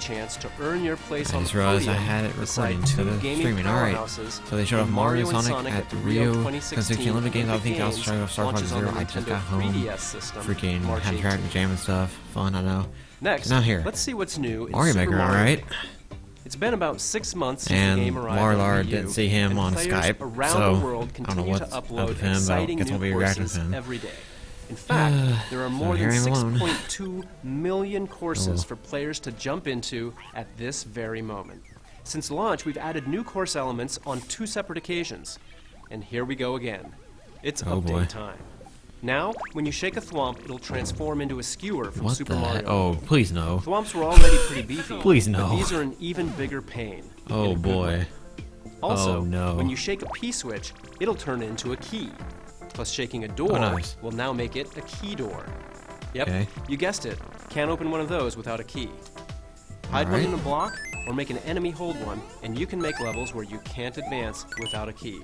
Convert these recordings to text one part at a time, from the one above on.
chance to earn your place I on just the realized I podium had it beside recording instead two of gaming streaming. Alright, powerhouses so they showed off in Mario and Sonic at the Rio Rio 2016 Olympic Games. I think I was Games showing off Star Fox launches on Zero. the I just Nintendo got home. 3DS system, Freaking March had track 18th. jam and stuff. Fun, I know. Next, Now here. let's see what's new in Mario Super Maker, Mario alright. Maker. It's been about 6 months since And the game arrived on Marlar Wii U, didn't see him and on players Skype, around so the world I don't know continue to what's up upload with him, but exciting guess we'll new be reacting courses to him. every day. In fact, there are more than hearing him alone. 6.2 million courses well. for players to jump into at this very moment. Since launch, we've added new course elements on 2 separate occasions. And here we go again. It's Oh, update boy. time. Now, when you shake a thwomp, it'll transform into a skewer from What Super the Mario. heck? Oh, please no. Thwomps were already pretty beefy. Please but no. these are an even bigger pain. in Oh a good boy. way. Also, Oh, no. when you shake a P-switch, it'll turn into a key. Plus, shaking a door nice. will now make it a key door. Yep, Okay. you guessed it. Can't open one of those without a key. Hide one Alright. in a block, or make an enemy hold one, and you can make levels where you can't advance without a key.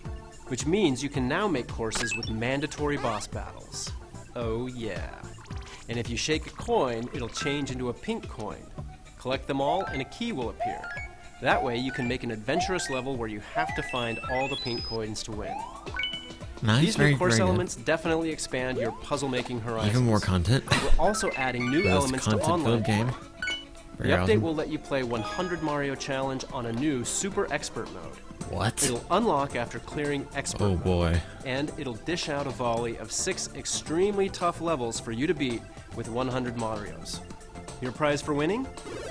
Which means you can now make courses with mandatory boss battles. Oh yeah. And if you shake a coin, it'll change into a pink coin. Collect them all, and a key will appear. That way, you can make an adventurous level where you have to find all the pink coins to win. Nice, These very, new course very good. elements definitely expand your puzzle-making horizons. Even more content. We're also adding new This elements to content online filled game. play. Very The update awesome. will let you play 100 Mario Challenge on a new Super Expert mode. What? It'll unlock after clearing Expert Oh mode, boy. and it'll dish out a volley of 6 extremely tough levels for you to beat with 100 Marios. Your prize for winning?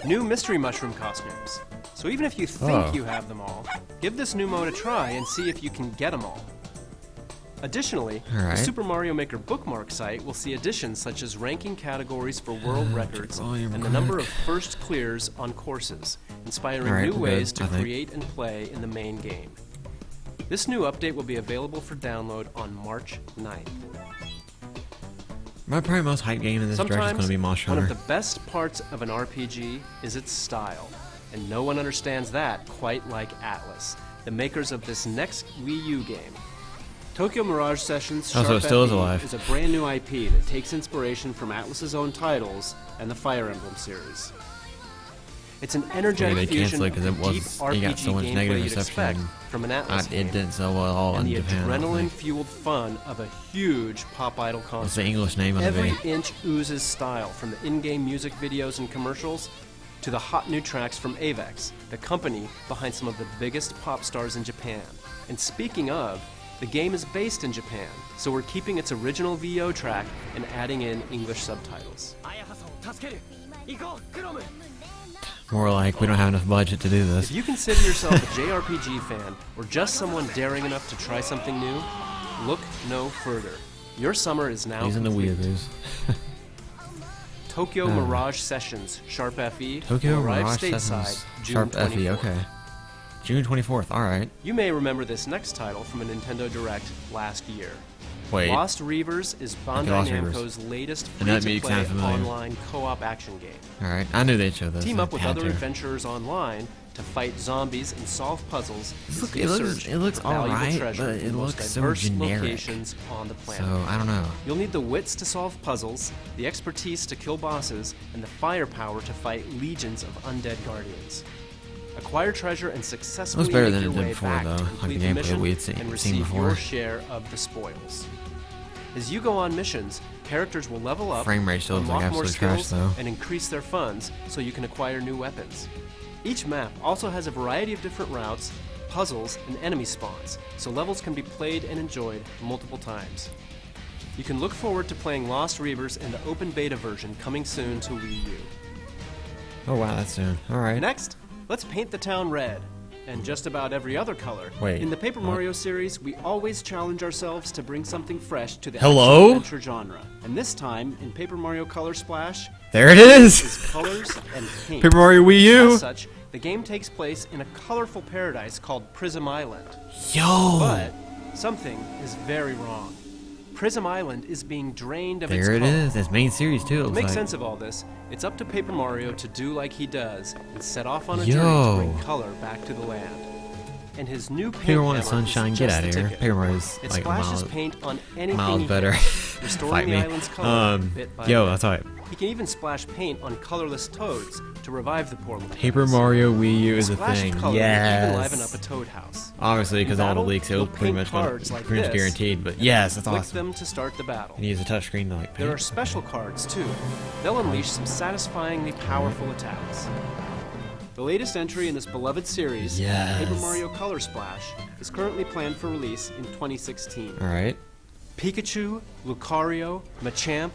New Mystery Mushroom costumes. So even if you think Oh. you have them all, give this new mode a try and see if you can get them all. Additionally, Alright. the Super Mario Maker bookmark site will see additions such as ranking categories for world records volume and the number quick. of first clears on courses, inspiring Alright, new we're ways good, to I think. create and play in the main game. This new update will be available for download on March 9th. My probably most hype game in this direction is Sometimes, going to be Monster one of Hunter. the best parts of an RPG is its style, and no one understands that quite like Atlas, the makers of this next Wii U game. Tokyo Mirage Sessions Oh, so it Sharp still is FE alive. is a brand new IP that takes inspiration from Atlas's own titles and the Fire Emblem series. It's an energetic they fusion canceled it of 'cause the it was- deep it RPG got so much gameplay negative you'd expect reception. from an Atlas game, It didn't sell well at all and in the Japan. I don't think. adrenaline-fueled fun of a huge pop idol What's concert. the English name on the Every video? inch oozes style, from the in-game music videos and commercials to the hot new tracks from Avex, the company behind some of the biggest pop stars in Japan. And speaking of, the game is based in Japan, so we're keeping its original VO track and adding in English subtitles. More like we don't have enough budget to do this. If you consider yourself a JRPG fan or just someone daring enough to try something new, look no further. Your summer is now Using the complete. weirdos. Tokyo Mirage Sessions Sharp FE Tokyo will arrive Mirage stateside Sessions June Sharp 24th. FE. Okay. June 24th. All right. You may remember this next title from a Nintendo Direct last year. Wait. Lost Reavers is Bandai Lost Namco's latest And that makes free-to-play sound familiar. online co-op action game. All right. I knew they'd show this. Team I up with had other to. adventurers online to fight zombies and solve puzzles. as Look, you search it looks for valuable alright, treasure but in it the most looks so diverse generic. locations on the planet. So I don't know. You'll need the wits to solve puzzles, the expertise to kill bosses, and the firepower to fight legions of undead guardians. Acquire treasure and successfully better make than your it did way before, back though, to like the complete the gameplay mission we had and seen receive before. your share of the spoils. As you go on missions, characters will level up, Frame rate still looks like unlock more absolute trash, skills, though. and increase their funds so you can acquire new weapons. Each map also has a variety of different routes, puzzles, and enemy spawns, so levels can be played and enjoyed multiple times. You can look forward to playing Lost Reavers in the open beta version coming soon to Wii U. Oh wow, that's soon. All right. Next, let's paint the town red, and just about every other color. Wait, In the Paper what? Mario series, we always challenge ourselves to bring something fresh to the Hello? action-adventure genre. And this time, in Paper Mario Color Splash, There it is. is colors and paint. Paper Mario Wii U. As such, the game takes place in a colorful paradise called Prism Island. Yo. But something is very wrong. Prism Island is being drained of its There it color. is. It's main series too. It To looks make like. sense of all this, it's up to Paper Mario to do like he does and set off on a Yo. journey to bring color back to the land. and his new paint Paper One hammer Sunshine, is get just out of the here. ticket. Paper One is It like splashes paint on anything miles he better. hits, restoring Fight the me. island's color bit by Yo, bit. that's alright. He can even splash paint on colorless toads to revive the poor little Paper guys. Mario Wii U is a Splash thing. of color can even liven up Yes. a toad house. Obviously, because In all the battle, leaks, it you'll was pretty paint much cards like pretty much this, guaranteed. But yes, that's Click awesome. them to start the battle. And use a touchscreen to like paint. There are special cards too. They'll unleash some satisfyingly powerful attacks. The latest entry in this beloved series, Yes. Paper Mario Color Splash, is currently planned for release in 2016. Alright. Pikachu, Lucario, Machamp,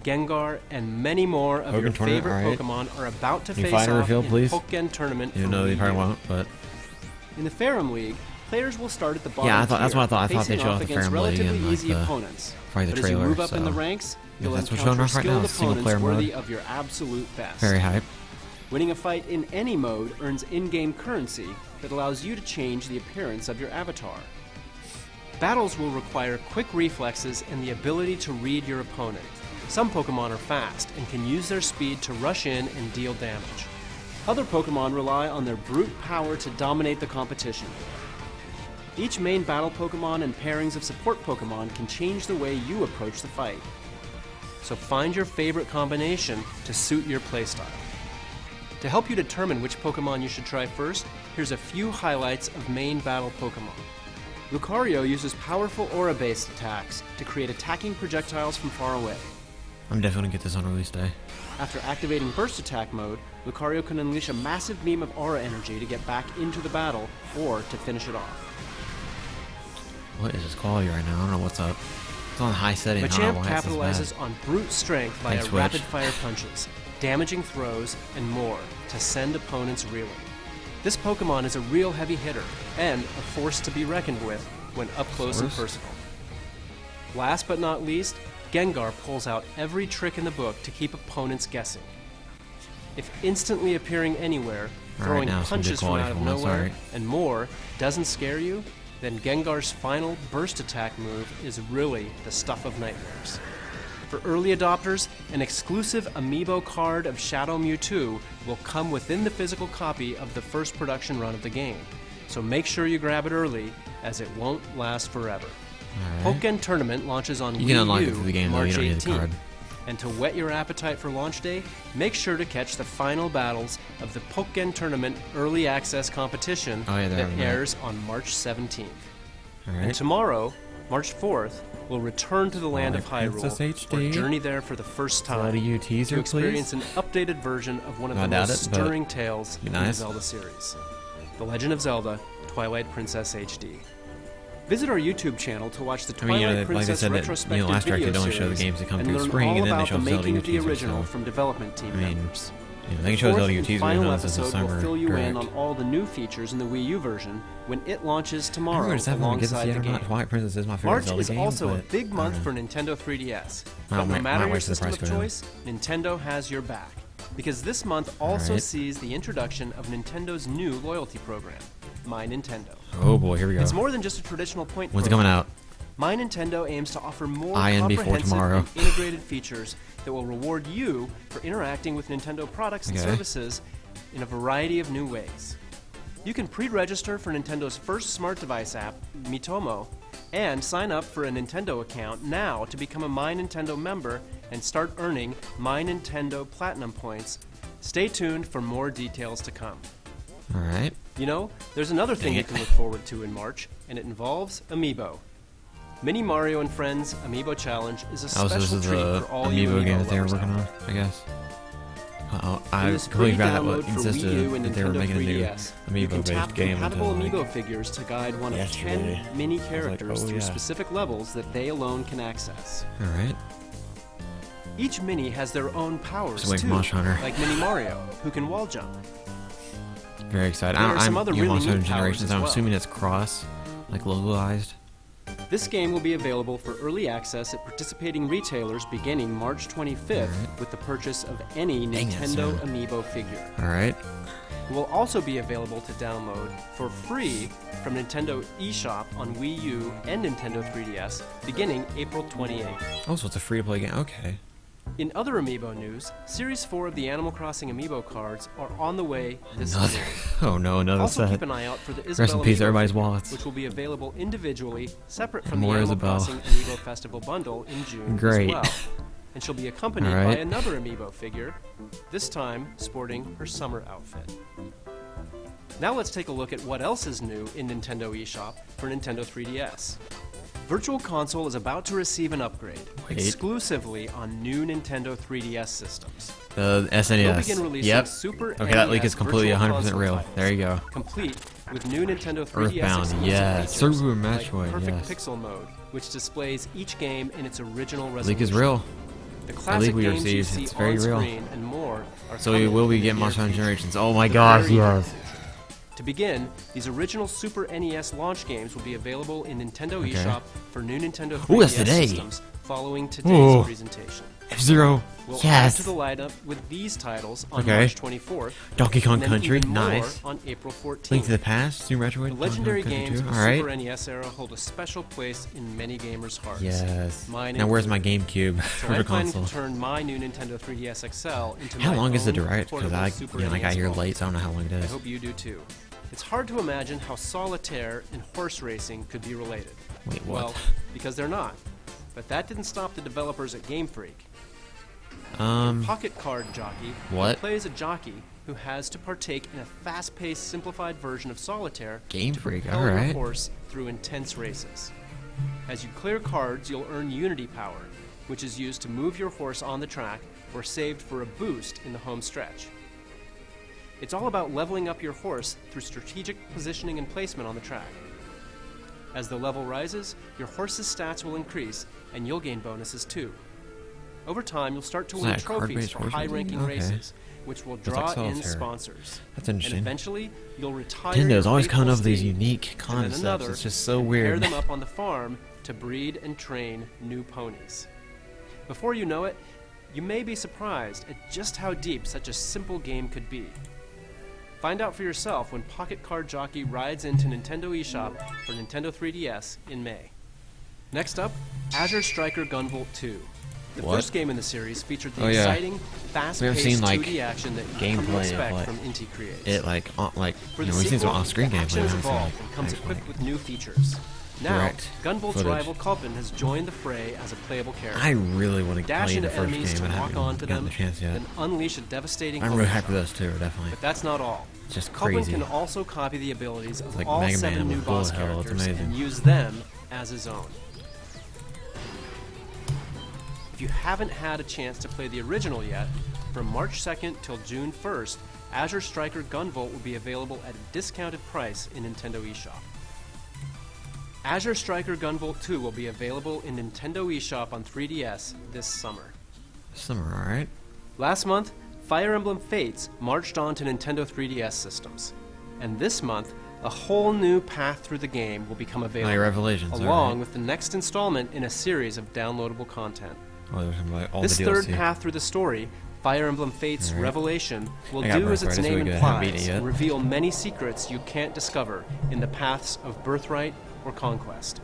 Gengar, and many more of your Pokkén Tournament, favorite alright. Pokemon are about to Can you face find a off reveal, in please? Pokkén Tournament. Even for though they Wii probably U. won't, but In the Ferrum League, players will start at the bottom Yeah, that's tier, what I thought. I thought facing they'd show off off the against Ferrum League relatively and, like, easy the- opponents. probably the But as you trailer, move up in the so- ranks, Yeah, you'll that's what's showing encounter off right now, skilled single opponents player mode. worthy of your absolute best. very hype. Winning a fight in any mode earns in-game currency that allows you to change the appearance of your avatar. Battles will require quick reflexes and the ability to read your opponent. Some Pokemon are fast and can use their speed to rush in and deal damage. Other Pokemon rely on their brute power to dominate the competition. Each main battle Pokemon and pairings of support Pokemon can change the way you approach the fight. So find your favorite combination to suit your playstyle. To help you determine which Pokemon you should try first, here's a few highlights of main battle Pokemon. Lucario uses powerful aura-based attacks to create attacking projectiles from far away. I'm definitely gonna get this on release day. After activating burst attack mode, Lucario can unleash a massive beam of aura energy to get back into the battle or to finish it off. What is this quality right now? I don't know what's up. It's on high setting. I don't Machamp know why it's this capitalizes bad. on brute strength via Thanks, Switch. rapid-fire punches, damaging throws, and more to send opponents reeling. This Pokemon is a real heavy hitter and a force to be reckoned with when up close and Force? personal. Last but not least, Gengar pulls out every trick in the book to keep opponents guessing. If instantly appearing anywhere, All throwing right, now some good punches from quality out of from us, nowhere, alright. and more doesn't scare you, then Gengar's final burst attack move is really the stuff of nightmares. For early adopters, an exclusive Amiibo card of Shadow Mewtwo will come within the physical copy of the first production run of the game, so make sure you grab it early, as it won't last forever. Alright. Pokkén Tournament launches on You can Wii unlock U it through the game, though. March You don't need the 18th. card. And to whet your appetite for launch day, make sure to catch the final battles of the Pokkén Tournament Early Access competition Oh, yeah, they're that having that. airs on March 17th. And Alright. tomorrow, March 4th, we'll return to the land of Twilight Hyrule, Princess or HD. journey there for the first time Let you teaser, to experience please? an updated version of one of I the doubt most it, but stirring tales be in the nice. Zelda series, The Legend of Zelda: Twilight Princess HD. Visit our YouTube channel to watch the I mean, Twilight like they Princess said that, retrospective last direct video they only show the series games that come and through learn spring, all and then they about show the Zelda making new of the teasers, original so. from development team I mean, members. Yeah, they can The show fourth Zelda new and teasers, final even though this is a episode will summer fill you in direct. on all the new features in the Wii U version when it launches I tomorrow don't know if I get this alongside yet the or game. not. Twilight Princess is my favorite March Zelda is game, also a but big I month for don't know. Nintendo 3DS. Well, But no might matter your wait for the system price of go down. choice, Nintendo has your back. Because this month also Alright. sees the introduction of Nintendo's new loyalty program, My Nintendo. Oh boy, here we go. It's more than just a traditional point When's it program. coming out? My Nintendo aims to offer more IN before comprehensive tomorrow. and integrated features that will reward you for interacting with Nintendo products and Okay. services in a variety of new ways. You can pre-register for Nintendo's first smart device app, Miitomo, and sign up for a Nintendo account now to become a My Nintendo member and start earning My Nintendo Platinum points. Stay tuned for more details to come. Alright. You know, there's another thing Dang you it. can look forward to in March, and it involves Amiibo. Mini Mario and Friends Amiibo Challenge is a Oh, so special this is treat the for all you Amiibo game that they were lovers working out on, there. I guess. Oh, In I this completely free forgot that download what for Wii U insisted and that they were Nintendo making a new 3DS, you can tap Amiibo-based game compatible until, Amiibo like, figures to guide one of yesterday. 10 mini like, characters oh, through yeah. specific levels that they alone can access. Alright. Each mini has their own powers Just wait for too, Monster Hunter. like Mini Mario, who can wall jump. Very excited. There are some I'm other you know, really Monster neat Hunter powers Generations. as I'm well. assuming it's cross, like localized. This game will be available for early access at participating retailers beginning March 25th Alright. with the purchase of any Dang it, Nintendo son. Amiibo figure. Alright. It will also be available to download for free from Nintendo eShop on Wii U and Nintendo 3DS beginning April 28th. Oh, so it's a free-to-play game. Okay. In other Amiibo news, Series 4 of the Animal Crossing Amiibo cards are on the way this Another. year. Oh no, another Also set. keep an eye out for the Rest Isabelle in peace, Amiibo everybody's figure, wallets. which will be available individually, separate from the more Animal Isabelle. Crossing Amiibo Festival bundle in June Great. as well. And she'll be accompanied by Alright. another Amiibo figure, this time sporting her summer outfit. Now let's take a look at what else is new in Nintendo eShop for Nintendo 3DS. Virtual Console is about to receive an upgrade, Wait. exclusively on new Nintendo 3DS systems. The We'll SNES. begin releasing Yep. Super Okay, that leak NES is completely Virtual 100% Console real. titles, There you go. complete with new Nintendo 3DS Earthbound, exclusive yes. features Super like Metroid, perfect yes. pixel mode, which displays each game in its original resolution. Leak is real. The leak classic we games you received, see it's very on real. screen and more are So we coming will be in the getting near Monster Hunter future. Generations. Oh my The gosh, very near yes. future. To begin, these original Super NES launch games will be available in Nintendo Okay. eShop for new Nintendo 3DS Ooh, that's today. systems following today's Ooh. presentation. F-Zero. We'll add Yes. to the lineup with these titles on Okay. March 24th, Donkey Kong and then Country. even more Nice. on April 14th. Link to the Past. New Metroid. The legendary Donkey Kong games Country of 2. the All Super right. NES era hold a special place in many gamers' hearts. Yes. Mine Now where's my included. GameCube So for I'm the planning console? to turn my new Nintendo 3DS XL into How my long is the own direct? Because portable I, Super I got NES here vault. late, so I don't know how long it I is. hope you do too. It's hard to imagine how solitaire and horse racing could be related. Wait, what? Well, because they're not. But that didn't stop the developers at Game Freak. Pocket Card Jockey What? plays a jockey who has to partake in a fast-paced, simplified version of solitaire Game to Freak, propel your alright. horse through intense races. As you clear cards, you'll earn Unity Power, which is used to move your horse on the track or saved for a boost in the home stretch. It's all about leveling up your horse through strategic positioning and placement on the track. As the level rises, your horse's stats will increase, and you'll gain bonuses too. Over time, you'll start to Is win that a trophies card-based for horse racing? high-ranking Okay. races, which will like draw in solitaire. sponsors. That's And interesting. eventually, you'll retire Nintendo's your always faithful coming up with these steed, unique and then concepts. another, It's just so and weird. pair them up on the farm to breed and train new ponies. Before you know it, you may be surprised at just how deep such a simple game could be. Find out for yourself when Pocket Card Jockey rides into Nintendo eShop for Nintendo 3DS in May. Next up, Azure Striker Gunvolt 2. The What? first game in the series featured the Oh, yeah. exciting, fast-paced seen, like, 2D action that you come to gameplay of, expect like, from Inti Creates. It like For you the know, we've seen some sequel, off-screen the action gameplay. has now, evolved so and comes actually, equipped with new features. Now, direct Gunvolt's footage. rival Kulpin has joined the fray as a playable character. I really want to Dash play the into first enemies game, to and I lock haven't onto gotten them, the chance yet. and unleash a devastating I'm really Kulpin hyped for shot. those too, definitely. But that's not all. It's just Kulpin crazy. can also copy the abilities of like all Mega 7 Man new with boss bullet hell, it's characters amazing. and use them as his own. If you haven't had a chance to play the original yet, from March 2nd till June 1st, Azure Striker Gunvolt will be available at a discounted price in Nintendo eShop. Azure Striker Gunvolt 2 will be available in Nintendo eShop on 3DS this summer. Summer, alright. Last month, Fire Emblem Fates marched on to Nintendo 3DS systems. And this month, a whole new path through the game will become available, Revelations, along alright. with the next installment in a series of downloadable content. Oh, there's some, like, all This the third DLC. path through the story, Fire Emblem Fates Alright. Revelation, will I got do as its Birthright, it's name really good. I haven't beaten implies, it yet. reveal many secrets you can't discover in the paths of Birthright or Conquest.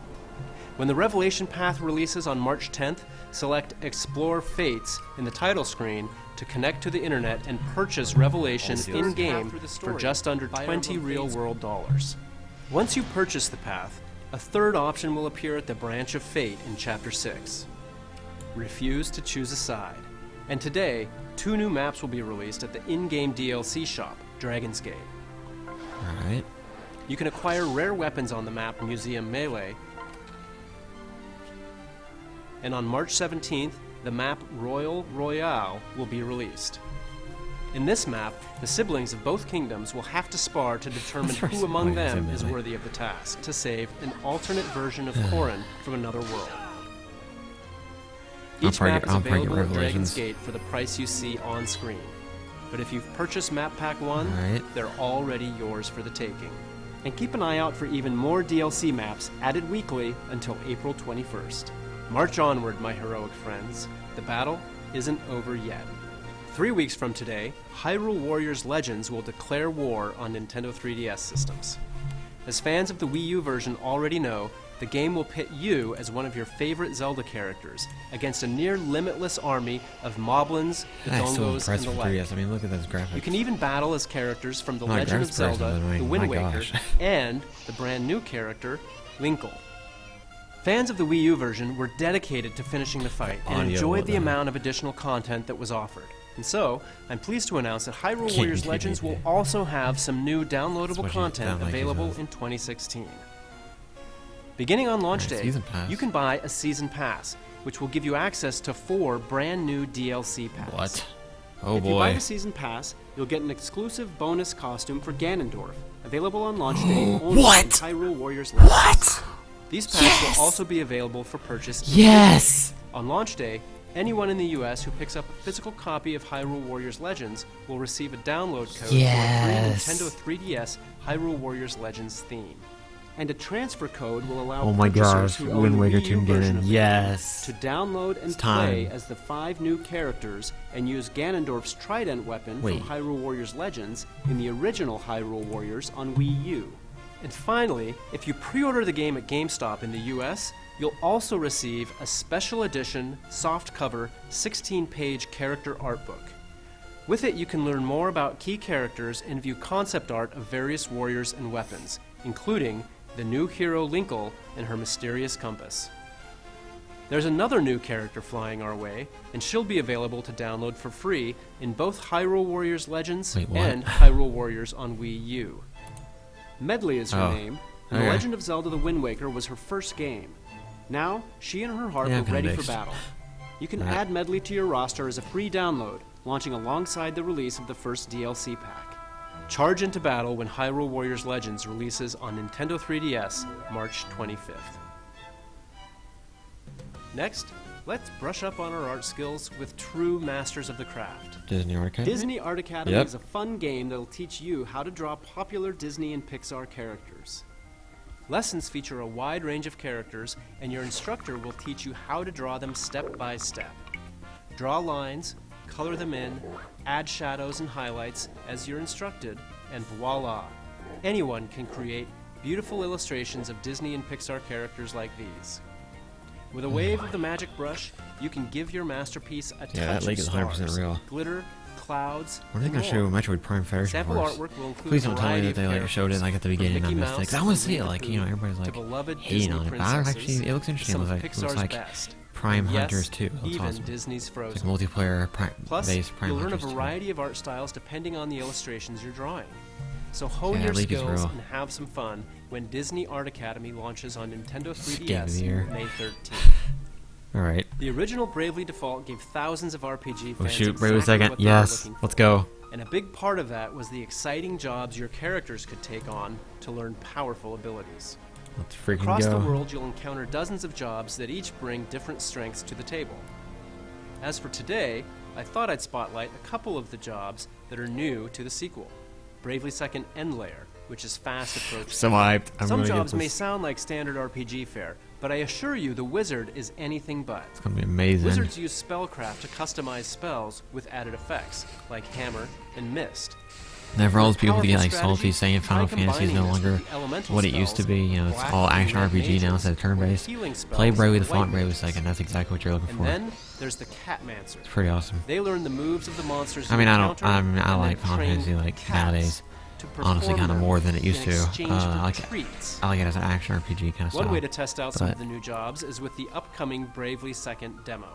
When the Revelation path releases on March 10th, select Explore Fates in the title screen to connect to the internet and purchase Revelation in-game for just under 20 real-world dollars. Once you purchase the path, a third option will appear at the Branch of Fate in Chapter 6. Refuse to choose a side. And today, 2 new maps will be released at the in-game DLC shop, Dragon's Gate. Alright. You can acquire rare weapons on the map Museum Melee, and on March 17th, the map Royal Royale will be released. In this map, the siblings of both kingdoms will have to spar to determine That's who among very them is similar. worthy of the task to save an alternate version of Corrin from another world. Each probably map get- is I'll probably get available at Dragon's Revelations. Gate for the price you see on screen. But if you've purchased Map Pack 1, Alright. they're already yours for the taking. And keep an eye out for even more DLC maps added weekly until April 21st. March onward, my heroic friends. The battle isn't over yet. 3 weeks from today, Hyrule Warriors Legends will declare war on Nintendo 3DS systems. As fans of the Wii U version already know, the game will pit you as one of your favorite Zelda characters against a near limitless army of moblins, That's so dodongos, and impressed the for like. 3DS. I mean, look at those graphics. You can even battle as characters from The My Legend of graphics person, Zelda, by the way. The Wind My Waker, gosh. and the brand new character, Linkle. Fans of the Wii U version were dedicated to finishing the fight and Audio, enjoyed the though. amount of additional content that was offered. And so, I'm pleased to announce that Hyrule Can't Warriors be Legends will TBD. also have some new downloadable That's what you content sound like, available Jesus. in 2016. Beginning on launch Alright, day, Season Pass. you can buy a Season Pass, which will give you access to 4 brand new DLC packs. What? Oh If you buy boy. the Season Pass, you'll get an exclusive bonus costume for Ganondorf, available on launch day only What? in Hyrule Warriors Legends. What? These packs will also be available for purchase Yes! on launch day. Anyone in the US who picks up a physical copy of Hyrule Warriors Legends will receive a download code Yes. for a free Nintendo 3DS Hyrule Warriors Legends theme. And a transfer code will allow Oh my purchasers gosh, who own Wind the Waker Wii U 2 version again. of the Yes. to download and It's play time. as the 5 new characters and use Ganondorf's trident weapon Wait. from Hyrule Warriors Legends in the original Hyrule Warriors on Wii U. And finally, if you pre-order the game at GameStop in the US, you'll also receive a special edition, softcover, 16-page character art book. With it, you can learn more about key characters and view concept art of various warriors and weapons, including the new hero Linkle and her mysterious compass. There's another new character flying our way, and she'll be available to download for free in both Hyrule Warriors Legends Wait, what? and Hyrule Warriors on Wii U. Medley is her Oh. name, and The Okay. Legend of Zelda The Wind Waker was her first game. Now, she and her heart Yeah, are I'm kinda ready for mixed. battle. You can Right. add Medley to your roster as a free download, launching alongside the release of the first DLC pack. Charge into battle when Hyrule Warriors Legends releases on Nintendo 3DS, March 25th. Next, let's brush up on our art skills with true masters of the craft. Disney Arcade? Disney Art Academy Yep. is a fun game that'll teach you how to draw popular Disney and Pixar characters. Lessons feature a wide range of characters, and your instructor will teach you how to draw them step by step. Draw lines, color them in, add shadows and highlights as you're instructed, and voila! Anyone can create beautiful illustrations of Disney and Pixar characters like these. With a wave of the magic brush, you can give your masterpiece a touch Yeah, that lake of is 100% stars, real. glitter, clouds, When are they and gonna show more. Metroid Prime Fairy Sample for us? artwork will include Please a don't tell me variety that they of like showed it like at the beginning Mickey on this Mouse thing. 'Cause I want to see it. and Like, Winnie you know, the everybody's Pooh like to beloved hating Disney on it. But princesses, actually, it looks interesting. some It of looks like, Pixar's looks like best. Prime Yes, Hunters 2. That's even awesome. Disney's It's Frozen. like multiplayer Plus, based Prime you'll learn a Hunters 2. variety of art styles depending on the illustrations you're drawing. So hone Yeah, your League is skills real. and have some fun when Disney Art Academy launches on Nintendo Game of 3DS the year. May 13th. Alright. The original Bravely Default gave thousands of RPG Oh fans shoot, Brave a exactly second. what they were Yes. looking Let's for. go. And a big part of that was the exciting jobs your characters could take on to learn powerful abilities. Let's freaking Across go. the world, you'll encounter dozens of jobs that each bring different strengths to the table. As for today, I thought I'd spotlight a couple of the jobs that are new to the sequel. Bravely Second End Layer, which is fast approaching. So hyped. I'm Some gonna jobs get may this. sound like standard RPG fare, but I assure you the wizard is anything but. It's gonna be amazing. Wizards use spellcraft to customize spells with added effects, like hammer and mist. Never all those With people get like powerful salty strategies, saying Final try Fantasy is no combining this longer with the elemental what it used to spells, be. You know, it's black all and action red RPG now mages, instead of turn-based. or healing Play spells Bravely with Default and white Bravely mages. Second. That's exactly what you're looking And for. then there's the Catmancer. It's pretty awesome. They learn the moves of the monsters. I you mean, I encounter, I and like then Final train Fantasy like cats nowadays. to Honestly, perform kind of them more than it used in to. exchange I for like it. treats. I like it as an action RPG kind of style. One way to test out some of but- the new jobs is with the upcoming Bravely Second demo.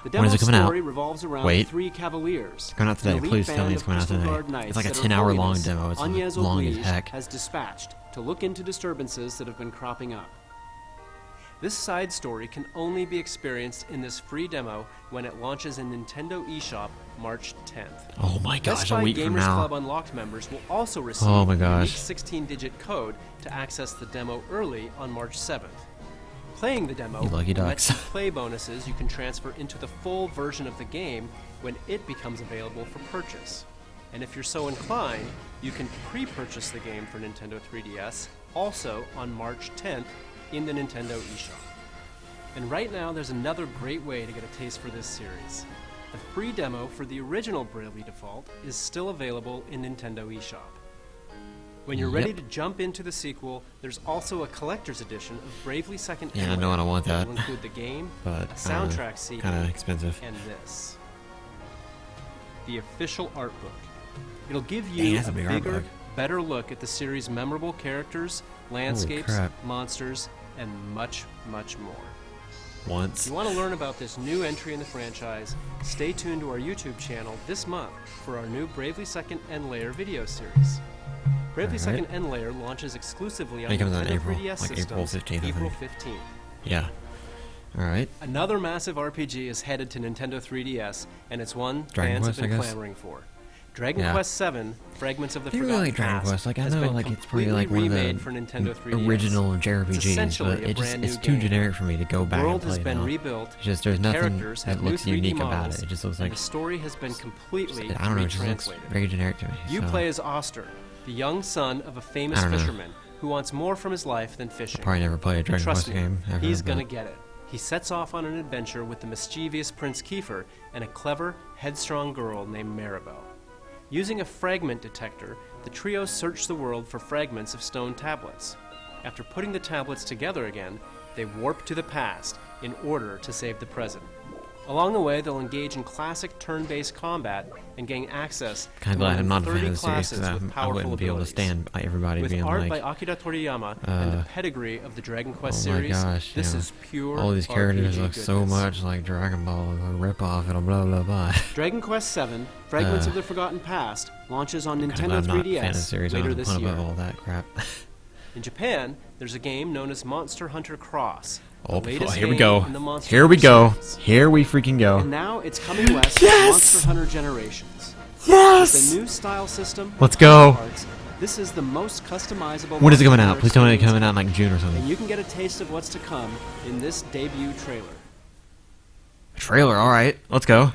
The When demo is it coming out? story revolves around Wait. 3 cavaliers. Coming out today. An elite Please tell me band it's of coming out Crystal today. Guard knights It's like a that her 10-hour long holiness, demo. It's Agnes long as Oblige, heck. has dispatched to look into disturbances that have been cropping up. This side story can only be experienced in this free demo when it launches in Nintendo eShop March 10th. Oh my gosh, Best a Buy week Gamers from now. Club Unlocked members will also receive Oh my a unique gosh. 16-digit code to access the demo early on March 7th. Playing the demo You lucky lets ducks. you play bonuses you can transfer into the full version of the game when it becomes available for purchase. And if you're so inclined, you can pre-purchase the game for Nintendo 3DS also on March 10th in the Nintendo eShop. And right now, there's another great way to get a taste for this series. The free demo for the original Bravely Default is still available in Nintendo eShop. When you're ready to jump into the sequel, there's also a collector's edition of Bravely Second Yeah, Emblem no, I don't want that. will include the game, But a soundtrack CD, kind of expensive. and this. The official art book. It'll give Dang, you that's a a big art bigger, book. better look at the series' memorable characters, landscapes, crap. monsters, and much, much more. Once. If you want to learn about this new entry in the franchise, stay tuned to our YouTube channel this month for our new Bravely Second End Layer video series. Bravely Second End Layer launches exclusively on It comes out in Nintendo April, 3DS like April systems 15th, I April think. 15th. Yeah. Alright. Another massive RPG is headed to Nintendo 3DS, and it's one Dragon fans Quest, have been I guess? clamoring for. Dragon Yeah. Quest VII, Fragments of the I really Forgotten like Dragon Past, Quest. Like, I has know, been like, it's probably like completely one remade of for Nintendo 3DS. original It's JRPGs, essentially but a it just, brand it's new too game. generic for me to go The back world and play has been now. rebuilt. It's just, there's the nothing characters have that new looks 3D unique about models, it. It just looks and like, the story has been completely I don't know, it just looks retranslated. very generic to me. You so play as Oster, the young son of a famous I don't know. fisherman who wants more from his life than fishing. probably never play a Dragon Trust Quest me, game ever. he's but gonna get it. He sets off on an adventure with the mischievous Prince Kiefer and a clever, headstrong girl named Maribel. Using a fragment detector, the trio search the world for fragments of stone tablets. After putting the tablets together again, they warp to the past in order to save the present. Along the way, they'll engage in classic turn-based combat and gain access Kind of to glad more I'm than not a fan 30 of the series classes because with I powerful wouldn't be able to abilities. stand by everybody With being art like, by Akira Toriyama and the pedigree of the Dragon Quest oh my series, gosh, this yeah. is pure all these characters RPG look so goodness. much like Dragon Ball, a ripoff, and a blah blah blah. Dragon Quest VII, Fragments of the Forgotten Past, launches on Kind of Nintendo I'm not a fan of the 3DS series. I later don't this want year. about all that crap. In Japan, there's a game known as Monster Hunter Cross. Oh, the latest here we game go. in the Monster Here we Hunter go. series. Here we freaking go. And now it's coming west Yes! with Monster Hunter Generations. With Yes! the new style system, Let's and go. parts, this is the most customizable. When is it coming Monster out? Please tell me it's experience coming out in like June or and something. you can get a taste of what's to come in this debut trailer. Trailer, alright. Let's go.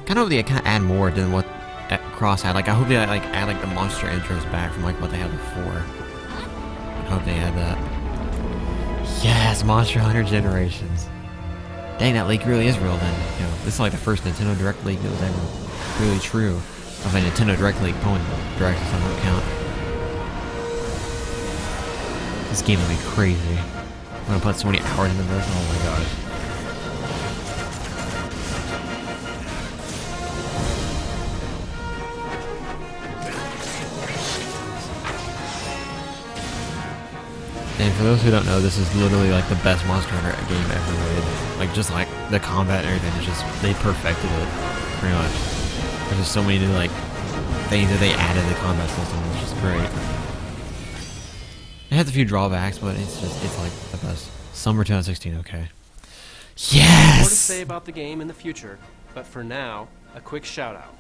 Kind of they kind of add more than what Cross had. Like I hope they like add like the monster intros back from like what they had before. I hope they add that. Yes, Monster Hunter Generations. Dang, that leak really is real then. You know, this is like the first Nintendo Direct leak that was ever really true. Of a Nintendo Direct leak, Pokkén Direct does not count. This game will be crazy. I'm gonna put so many hours into this. Oh my gosh. And for those who don't know, this is literally like the best Monster Hunter game ever made. Like just like the combat and everything, it's just they perfected it pretty much. There's just so many new like things that they added to the combat system. It's just great. It has a few drawbacks, but it's like the best. Summer 2016, okay. More to Yes! say about the game in the future, but for now, a quick shout out.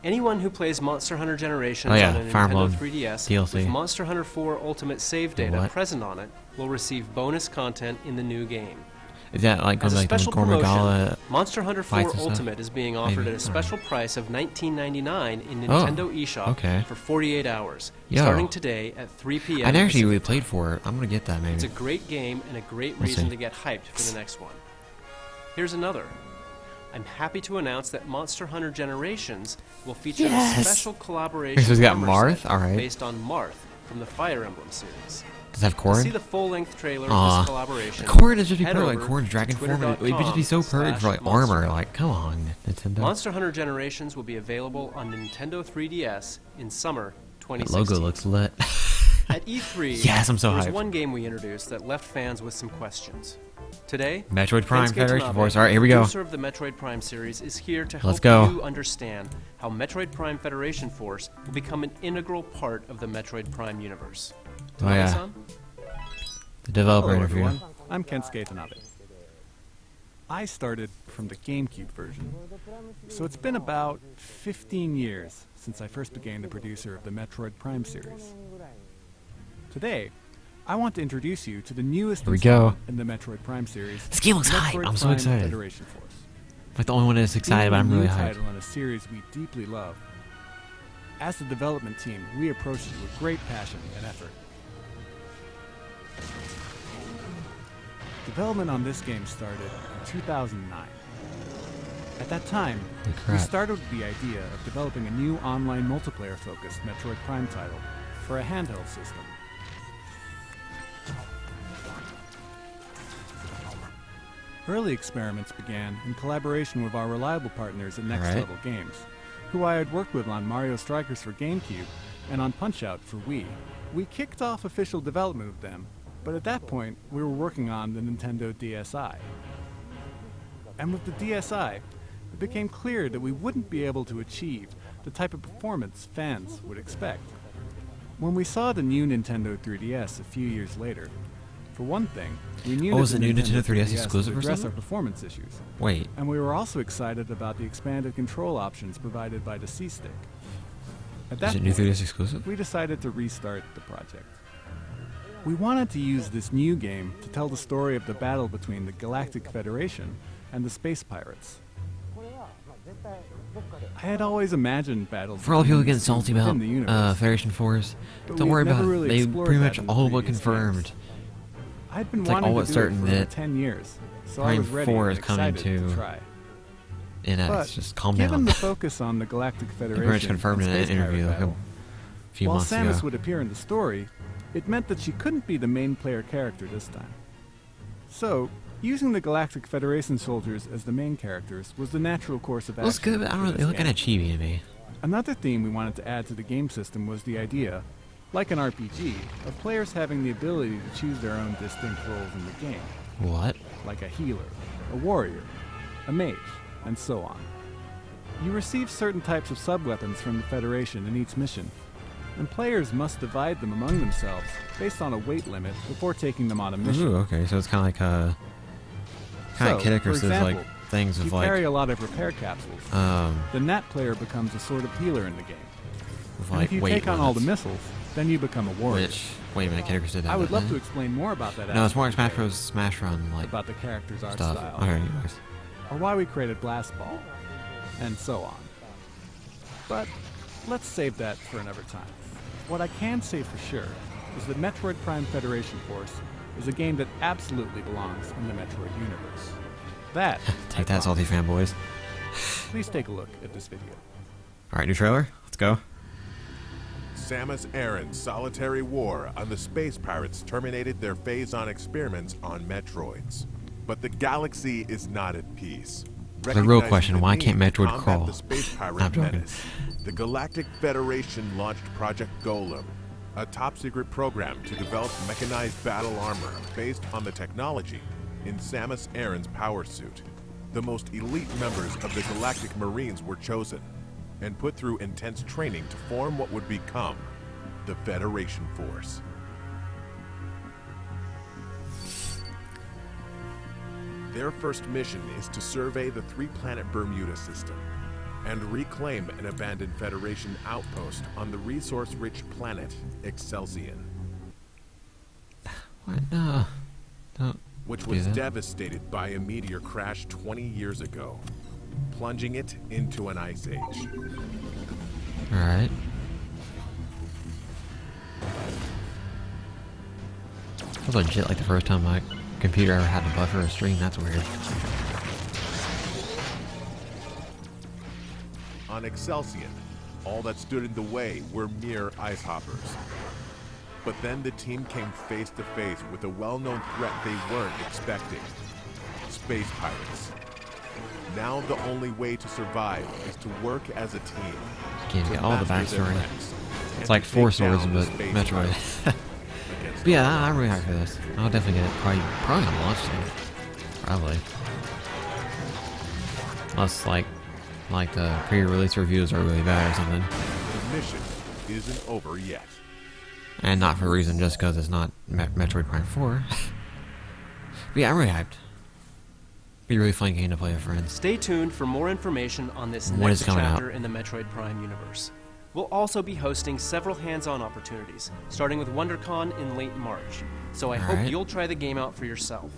Anyone who plays Monster Hunter Generations Oh, yeah, on a Fire Nintendo Emblem 3DS DLC. with Monster Hunter 4 Ultimate save data What? present on it will receive bonus content in the new game. Is that like As going a like the special promotion, Gormagala? Monster Hunter 4 fights and stuff? Ultimate is being offered Maybe, at a I don't special price of $19.99 in Oh, Nintendo eShop okay. for 48 hours, Yo. starting today at 3 p.m. I never actually really Pacific. played for it. I'm gonna get that maybe. It's a great game and a great We'll reason see. to get hyped for the next one. Here's another. I'm happy to announce that Monster Hunter Generations will feature a Yes! special collaboration Wait, so it's got armor Marth? set Alright. based on Marth from the Fire Emblem series. Does it have To Corrin? see the full-length trailer of Aw. this collaboration, Corrin is just be head perfect. Like over Corrin's to dragon form. It would just be so perfect for like twitter.com/monster. armor. Like, come on, Nintendo. Monster Hunter Generations will be available on Nintendo 3DS in summer That 2016. logo looks lit. At E3, Yes, I'm so there was hyped. one game we introduced that left fans with some questions. Today, Metroid Prime Kensuke Federation Tanabe, Force. All right, here we go. producer of the Metroid Prime series, is here to help Let's go. you understand how Metroid Prime Federation Force will become an integral part of the Metroid Prime universe. Oh, yeah. Tanabe-san? The developer Hello interview. everyone, I'm Kensuke Tanabe. I started from the GameCube version, so it's been about 15 years since I first became the producer of the Metroid Prime series. Today, I want to introduce you to the newest Here we go. installment in the Metroid Prime series. This game looks hype. Metroid I'm so Prime excited. Federation Force. I'm like the only one that's excited, but Being I'm a really new hyped. title in a series we deeply love. As the development team, we approached it with great passion and effort. Development on this game started in 2009. At that time, Holy we crap. started with the idea of developing a new online multiplayer-focused Metroid Prime title for a handheld system. Early experiments began in collaboration with our reliable partners at Next Alright. Level Games, who I had worked with on Mario Strikers for GameCube and on Punch-Out for Wii. We kicked off official development with them, but at that point, we were working on the Nintendo DSi. And with the DSi, it became clear that we wouldn't be able to achieve the type of performance fans would expect. When we saw the new Nintendo 3DS a few years later, for one thing, we knew Oh, that was the the new Nintendo 3DS exclusive or would address something? our performance issues, Wait. and we were also excited about the expanded control options provided by the C-Stick. At that Is it new point, 3DS exclusive? we decided to restart the project. We wanted to use this new game to tell the story of the battle between the Galactic Federation and the Space Pirates. I had always imagined battles For all the people between getting these salty within about the universe, Federation Force, but don't we've worry never about really it. They explored pretty that much in the all but previous confirmed. games. I'd been It's like wanting almost to do certain it for over that 10 years, so I Prime was ready 4 and is coming excited to try. NX. But Just calm given down. the focus on the Galactic They Federation, pretty much confirmed in and an Space interview Pirate like battle, a few while months Samus ago. would appear in the story, it meant that she couldn't be the main player character this time. So, using the Galactic Federation soldiers as the main characters was the natural course of action. Looks good, but I for don't know. this They look game. kind of chibi to me. Another theme we wanted to add to the game system was the idea, like an RPG, of players having the ability to choose their own distinct roles in the game, What? like a healer, a warrior, a mage, and so on. You receive certain types of sub-weapons from the Federation in each mission, and players must divide them among themselves based on a weight limit before taking them on a mission. Ooh, okay. So it's kind of like kind So, of Kid for Icarus is like example, things If with you carry like a lot of repair capsules, then that player becomes a sort of healer in the game. with And like if you weight take on all the limits. missiles, then you become a warrior. Which wait a minute, Kid Icarus did that. I would love to didn't explain more about that it? No, it's more like Smash aspect Bros. Smash Run like about the character's art stuff. style, Okay, anyways. or why we created Blast Ball, and so on. But let's save that for another time. What I can say for sure is that Metroid Prime Federation Force is a game that absolutely belongs in the Metroid universe. That, I Take that, salty promise. fanboys. Please take a look at this video. All right, new trailer. Let's go. Samus Aran's solitary war on the space pirates terminated their phase-on experiments on Metroids. But the galaxy is not at peace. The real Recognizing question, the why need can't to Metroid combat crawl? The space I'm pirate joking. menace, the Galactic Federation launched Project Golem, a top-secret program to develop mechanized battle armor based on the technology in Samus Aran's power suit. The most elite members of the Galactic Marines were chosen and put through intense training to form what would become the Federation Force. Their first mission is to survey the three-planet Bermuda system and reclaim an abandoned Federation outpost on the resource-rich planet Excelsior, What? No. Don't which do was that. devastated by a meteor crash 20 years ago, plunging it into an ice age. All right. That was legit like the first time my computer ever had to buffer a stream. That's weird. On Excelsior, all that stood in the way were mere ice hoppers. But then the team came face to face with a well-known threat they weren't expecting: space pirates. Now the only way to survive is to work as a team. Can't to get all the master their backstory. threats and It's like to Four take down Swords, the but space Metroid. pirates against But yeah, all I'm really odds. hyped for this. I'll definitely get it. Probably on launch day. Probably. Unless like the pre-release reviews are really bad or something. The mission isn't over yet. And not for a reason, just because it's not Metroid Prime 4. But yeah, I'm really hyped. Be a really fun game to play with friends. Stay tuned for more information on this When is next it coming out? chapter in the Metroid Prime universe. We'll also be hosting several hands-on opportunities, starting with WonderCon in late March, so I hope Alright. you'll try the game out for yourself.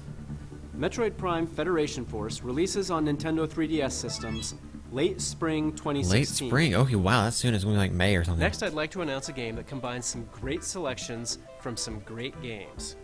Metroid Prime Federation Force releases on Nintendo 3DS systems late spring 2016. Late spring? Okay, wow, that's soon. It's going to be like May or something. Next, I'd like to announce a game that combines some great selections from some great games.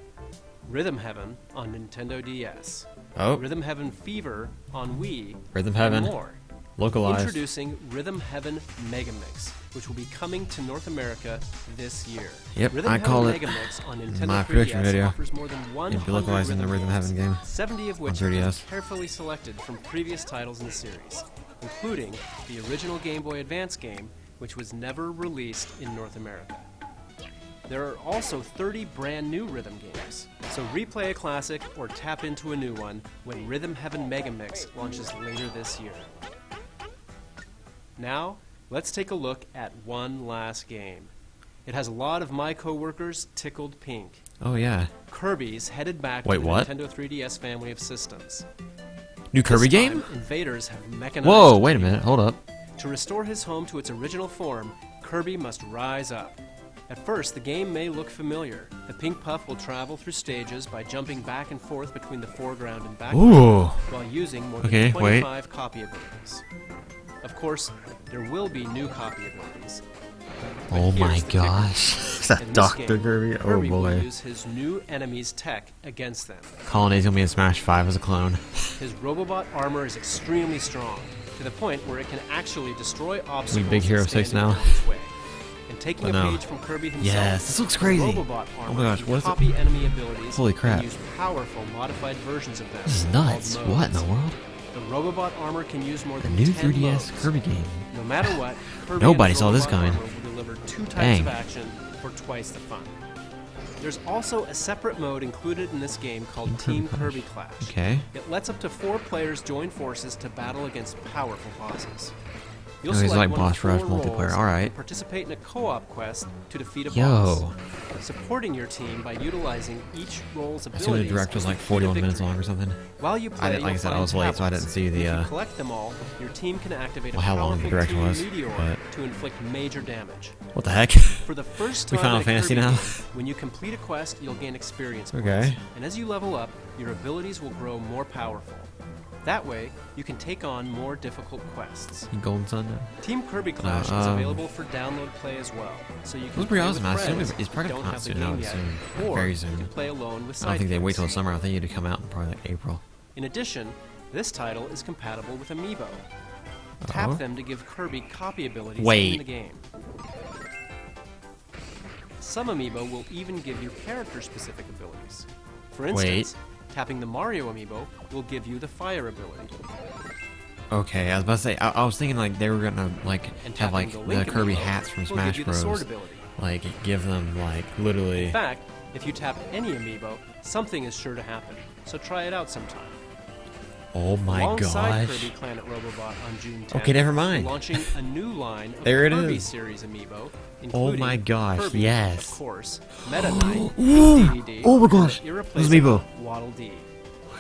Rhythm Heaven on Nintendo DS. Oh. Rhythm Heaven Fever on Wii, Rhythm and Heaven. more. Localized. Introducing Rhythm Heaven Megamix, which will be coming to North America this year. Yep, Rhythm I Heaven call it Megamix on Nintendo my 3DS prediction video. offers more than 100 You'd be localizing the Rhythm Heaven game 70 of which on have been 3DS. carefully selected from previous titles in the series, including the original Game Boy Advance game, which was never released in North America. There are also 30 brand new rhythm games, so replay a classic or tap into a new one when Rhythm Heaven Megamix launches later this year. Now, let's take a look at one last game. It has a lot of my coworkers tickled pink. Oh yeah. Kirby's headed back Wait, to the what? Nintendo 3DS family of systems. New Kirby This time, game? invaders have mechanized Whoa, wait a Kirby. minute, hold up. To restore his home to its original form, Kirby must rise up. At first, the game may look familiar. The Pink Puff will travel through stages by jumping back and forth between the foreground and background Ooh. while using more Okay, than wait. 25 copy abilities. Of course, there will be new copy abilities. But Oh here's my the kicker. gosh. Is that In this Dr. game, Kirby? Oh Kirby will boy. use his new enemy's tech against them. Colony's gonna be in Smash 5 as a clone. His Robobot armor is extremely strong, to the point where it can actually destroy obstacles Big Hero that stand 6 in now. the opponent's way. And taking But a no. page from Kirby himself, Yes, this looks crazy. Robobot Oh armor my gosh, can what is it? copy enemy abilities Holy crap. and use powerful modified versions of them. This is called nuts. What in the modes. world? The Robobot armor can use more The than new 10 3DS modes. Kirby game. No matter what, Kirby Nobody and saw this Robobot coming. armor will deliver 2 types Dang. of action for twice the fun. There's also a separate mode included in this game called Team Kirby Clash. Okay. It lets up to 4 players join forces to battle against powerful bosses. You'll Oh, he's select like one of boss 4 rush roles multiplayer, alright. and participate in a co-op quest to defeat a Yo. boss. Supporting your team by utilizing each role's I abilities. see when the direct was is like the key to 41 minutes victory. long or something. While you play, like I you'll said, I find was late, so I tablets. didn't see the, If you collect them all, your team can activate well, a how long powerful the direct team was, meteor but- to inflict major damage. What the heck? For the first We time Final in a Fantasy Kirby now? game, when you complete a quest, you'll gain experience points. Okay. And as you level up, your abilities will grow more powerful. That way, you can take on more difficult quests. Golden Sun now? Team Kirby Clash is available for download play as well, so you can Looks pretty play awesome. with I assume friends it's probably who don't not have the soon, I game would yet, assume. or Very you soon. can play alone with I don't think they wait till the sidekicks. summer. I think it'd come out in probably like April. In addition, this title is compatible with Amiibo. Tap Uh-oh. them to give Kirby copy abilities Wait. in the game. Some Amiibo will even give you character-specific abilities. For instance, tapping the Mario Amiibo will give you the fire ability. Okay, I was about to say, I was thinking like they were gonna like And have tapping like the the Link Kirby Amiibo hats from will Smash give you the sword Bros. ability. Like give them like literally. In fact, if you tap any Amiibo, something is sure to happen. So try it out sometime. Oh my Alongside gosh. Kirby Planet Robobot on June 10th, Okay, never mind. we're launching a new line of There it Kirby is. series Amiibo, Oh including my gosh, Kirby, yes. of course, Meta Knight, Ooh, DDD, oh my gosh, and those irreplaceable Amiibo. Waddle Dee.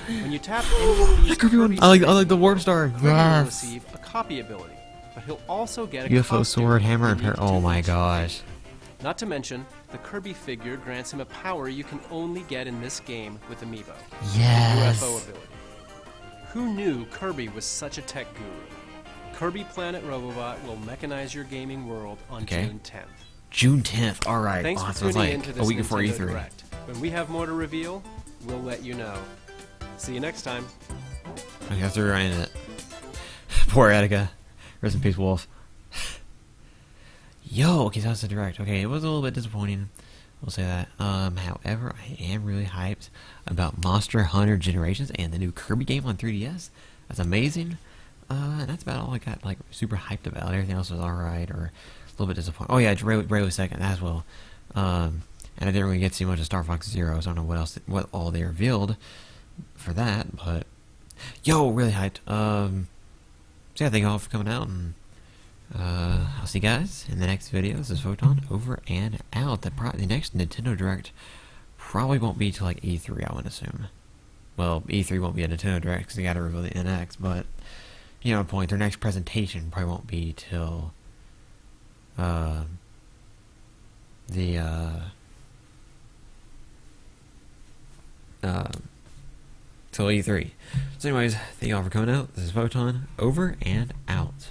When you tap any of these Kirby one. Kirby I like series the Warp Star. Kirby will Yes. receive a copy ability, but he'll also get a UFO costume sword, hammer, and unique pair. Oh to my each. gosh. Not to mention, the Kirby figure grants him a power you can only get in this game with Amiibo. Yes. UFO ability. Who knew Kirby was such a tech guru? Kirby Planet Robobot will mechanize your gaming world on Okay. June 10th. June 10th. All right. Thanks Oh, for so it's tuning like in to a this week before Nintendo E3. Direct. When we have more to reveal, we'll let you know. See you next time. Okay, I have to rewind it. Poor Attica. Rest in peace, Wolf. Yo, okay, so that's the direct. Okay, it was a little bit disappointing. We'll say that. However, I am really hyped about Monster Hunter Generations and the new Kirby game on 3DS. That's amazing. And that's about all I got, like, super hyped about. Everything else was alright, or a little bit disappointing. Oh yeah, Rayleigh second as well. And I didn't really get to see much of Star Fox Zero, so I don't know what all they revealed for that, but yo, really hyped. So yeah, thank you all for coming out, and I'll see you guys in the next video. This is Photon, over and out. The next Nintendo Direct probably won't be till like E3, I would assume. Well, E3 won't be a Nintendo Direct because they gotta reveal the NX, but you know, point. Their next presentation probably won't be till till E3. So anyways, thank you all for coming out. This is Photon, over and out.